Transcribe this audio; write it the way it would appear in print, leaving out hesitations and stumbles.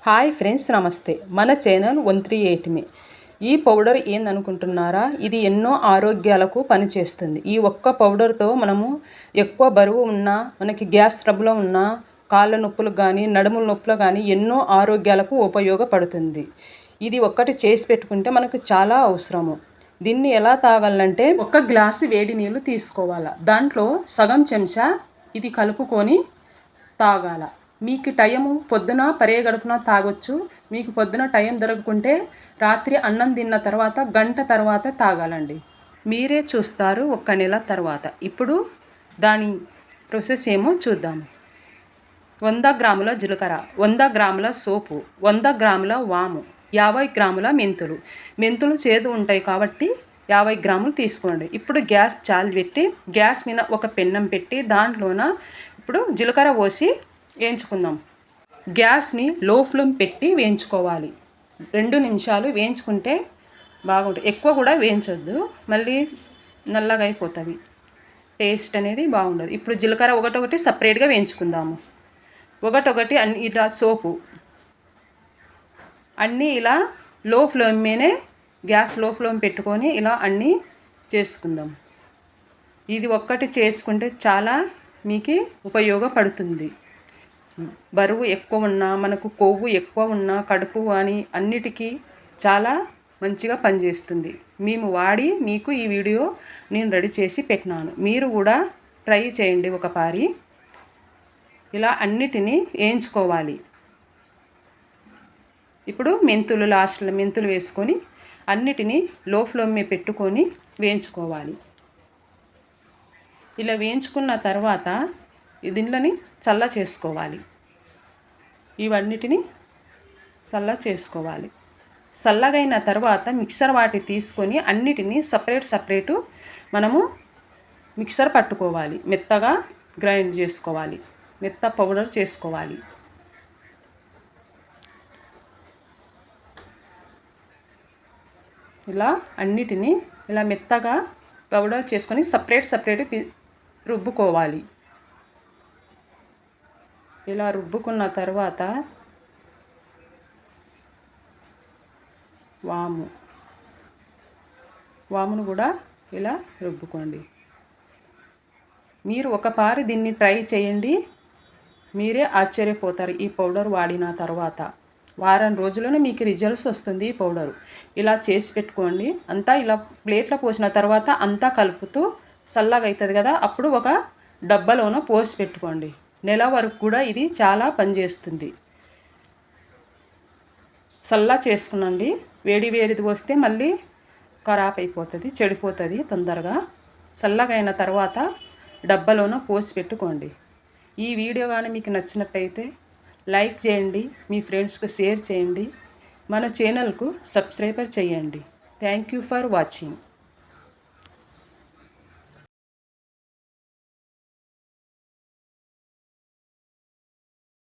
Hi friends, నమస్తే. మన channel 138 ఈ పౌడర్ ఏందనుకుంటున్నారా? ఇది ఎన్నో ఆరోగ్యాలకు పనిచేస్తుంది. ఈ ఒక్క పౌడర్తో మనము ఎక్కువ బరువు ఉన్నా, మనకి గ్యాస్ ట్రబుల్ ఉన్నా, కాళ్ళ నొప్పులు కానీ, నడుముల నొప్పులు కానీ ఎన్నో ఆరోగ్యాలకు ఉపయోగపడుతుంది. ఇది ఒక్కటి చేసి పెట్టుకుంటే మనకు చాలా అవసరము. దీన్ని ఎలా తాగాలంటే, ఒక గ్లాసు వేడి నీళ్ళు తీసుకోవాలా, దాంట్లో సగం చెంచా ఇది కలుపుకొని తాగాల. మీకు టైము పొద్దున పరేగడుపున తాగొచ్చు. మీకు పొద్దున టైం దొరకకుంటే రాత్రి అన్నం తిన్న తర్వాత గంట తర్వాత తాగాలండి. మీరే చూస్తారు 1 నెల తర్వాత. ఇప్పుడు దాని ప్రాసెస్ ఏమో చూద్దాము. 100 గ్రాముల జీలకర్ర, 100 గ్రాముల సోపు, 100 గ్రాముల వాము, 50 గ్రాముల మెంతులు. మెంతులు చేదు ఉంటాయి కాబట్టి 50 గ్రాములు తీసుకోండి. ఇప్పుడు గ్యాస్ చాలు పెట్టి, గ్యాస్ మీద ఒక పెన్నం పెట్టి దాంట్లోన ఇప్పుడు జీలకర్ర పోసి వేయించుకుందాం. గ్యాస్ని లో ఫ్లేమ్ పెట్టి వేయించుకోవాలి. 2 నిమిషాలు వేయించుకుంటే బాగుంటుంది. ఎక్కువ కూడా వేయించొద్దు, మళ్ళీ నల్లగా అయిపోతుంది. టేస్ట్ అనేది బాగుండదు. ఇప్పుడు జీలకర్ర ఒకటొకటి సపరేట్గా వేయించుకుందాము. ఒకటొకటి అన్ని ఇలా సోపు అన్నీ ఇలా లో ఫ్లేమ్ మీదే, గ్యాస్ లో ఫ్లేమ్ పెట్టుకొని ఇలా అన్నీ చేసుకుందాం. ఇది ఒక్కటి చేసుకుంటే చాలా మీకు ఉపయోగపడుతుంది. బరువు ఎక్కువ ఉన్నా, మనకు కొవ్వు ఎక్కువ ఉన్నా, కడుపు అని అన్నిటికీ చాలా మంచిగా పనిచేస్తుంది. మేము వాడి మీకు ఈ వీడియో నేను రెడీ చేసి పెట్టినాను. మీరు కూడా ట్రై చేయండి ఒకసారి. ఇలా అన్నిటినీ వేయించుకోవాలి. ఇప్పుడు మెంతులు, లాస్ట్లో మెంతులు వేసుకొని అన్నిటినీ లో ఫ్లేమ్ మీద పెట్టుకొని వేయించుకోవాలి. ఇలా వేయించుకున్న తర్వాత దీనిని చల్ల చేసుకోవాలి. ఇవన్నిటిని చల్ల చేసుకోవాలి. చల్లగైన తర్వాత మిక్సర్ వాటి తీసుకొని అన్నిటినీ సపరేటు మనము మిక్సర్ పట్టుకోవాలి. మెత్తగా గ్రైండ్ చేసుకోవాలి. మెత్త పౌడర్ చేసుకోవాలి. ఇలా అన్నిటినీ ఇలా మెత్తగా పౌడర్ చేసుకొని సపరేట్ రుబ్బుకోవాలి. ఇలా రుబ్బుకున్న తర్వాత వామును కూడా ఇలా రుబ్బుకోండి. మీరు ఒకసారి దీన్ని ట్రై చేయండి. మీరే ఆశ్చర్యపోతారు. ఈ పౌడర్ వాడిన తర్వాత వారం రోజుల్లోనే మీకు రిజల్ట్స్ వస్తుంది. ఈ పౌడరు ఇలా చేసి పెట్టుకోండి. అంతా ఇలా ప్లేట్లో పోసిన తర్వాత అంతా కలుపుతూ చల్లగా అవుతుంది కదా, అప్పుడు ఒక డబ్బాలోన పోసి పెట్టుకోండి. నెల వరకు కూడా ఇది చాలా పనిచేస్తుంది. చల్ల చేసుకునండి. వేడిది వస్తే మళ్ళీ ఖరాబ్ అయిపోతుంది, చెడిపోతుంది తొందరగా. చల్లగా అయిన తర్వాత డబ్బాలోన పోసి పెట్టుకోండి. ఈ వీడియో కానీ మీకు నచ్చినట్టయితే లైక్ చేయండి, మీ ఫ్రెండ్స్కి షేర్ చేయండి, మన ఛానల్కు సబ్స్క్రైబర్ చేయండి. Thank you for watching.